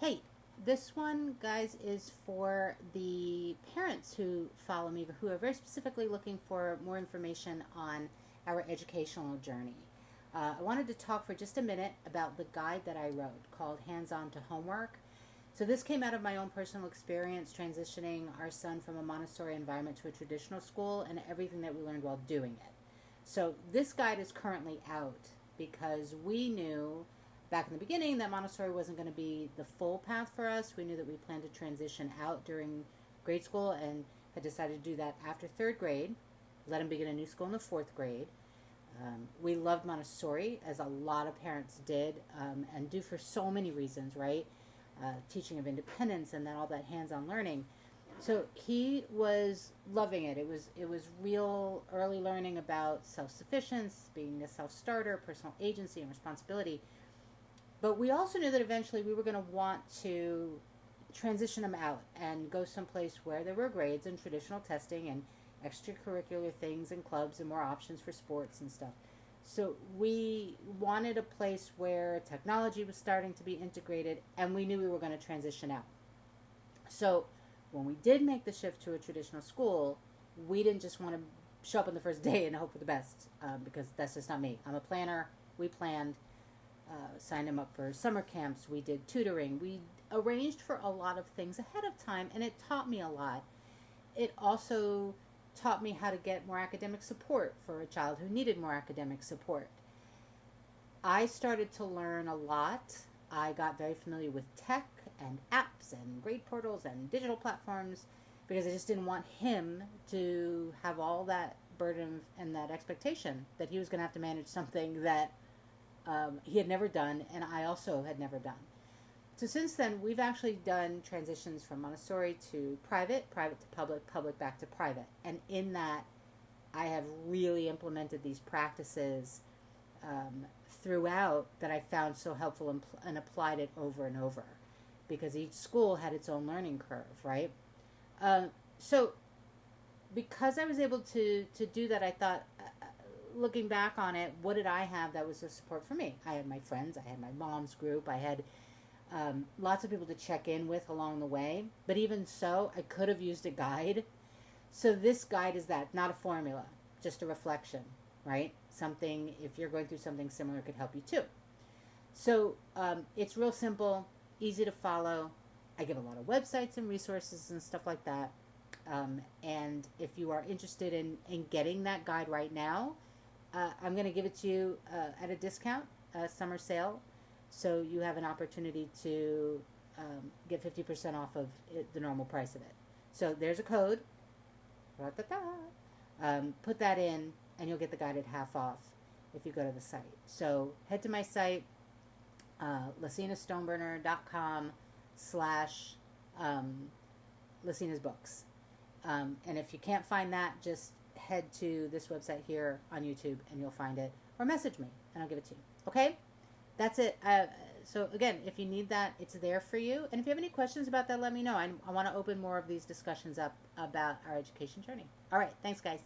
Hey, this one, guys, is for the parents who follow me who are very specifically looking for more information on our educational journey. I wanted to talk for just a minute about the guide that I wrote called Hands On to Homework. So, this came out of my own personal experience transitioning our son from a Montessori environment to a traditional school and everything that we learned while doing it. So, this guide is currently out because we knew back in the beginning that Montessori wasn't going to be the full path for us. We knew that we planned to transition out during grade school and had decided to do that after third grade, let him begin a new school in the fourth grade. We loved Montessori, as a lot of parents did, and do for so many reasons, right? Teaching of independence and then all that hands-on learning. So he was loving it. It was real early learning about self-sufficiency, being a self-starter, personal agency, and responsibility. But we also knew that eventually we were going to want to transition them out and go someplace where there were grades and traditional testing and extracurricular things and clubs and more options for sports and stuff. So we wanted a place where technology was starting to be integrated and we knew we were going to transition out. So when we did make the shift to a traditional school, we didn't just want to show up on the first day and hope for the best, because that's just not me. I'm a planner. We planned, signed him up for summer camps. We did tutoring. We arranged for a lot of things ahead of time, and it taught me a lot. It also taught me how to get more academic support for a child who needed more academic support. I started to learn a lot. I got very familiar with tech and apps and grade portals and digital platforms because I just didn't want him to have all that burden and that expectation that he was going to have to manage something that he had never done and I also had never done. So since then, we've actually done transitions from Montessori to private, private to public, public back to private. And in that, I have really implemented these practices throughout that I found so helpful and applied it over and over because each school had its own learning curve, right? So because I was able to do that, I thought, looking back on it, what did I have that was a support for me? I had my friends, I had my mom's group, I had lots of people to check in with along the way. But even so, I could have used a guide. So this guide is that, not a formula, just a reflection, right? Something, if you're going through something similar, could help you too. So it's real simple, easy to follow. I give a lot of websites and resources and stuff like that. And if you are interested in getting that guide right now, I'm going to give it to you at a discount, summer sale. So you have an opportunity to get 50% off of the normal price of it. So there's a code. Put that in and you'll get the guide at half off if you go to the site. So head to my site, LaCinaStoneburner.com/Lacina's books. And if you can't find that, just head to this website here on YouTube and you'll find it. Or message me and I'll give it to you. Okay? That's it. So again, if you need that, it's there for you. And if you have any questions about that, let me know. I want to open more of these discussions up about our education journey. All right. Thanks, guys.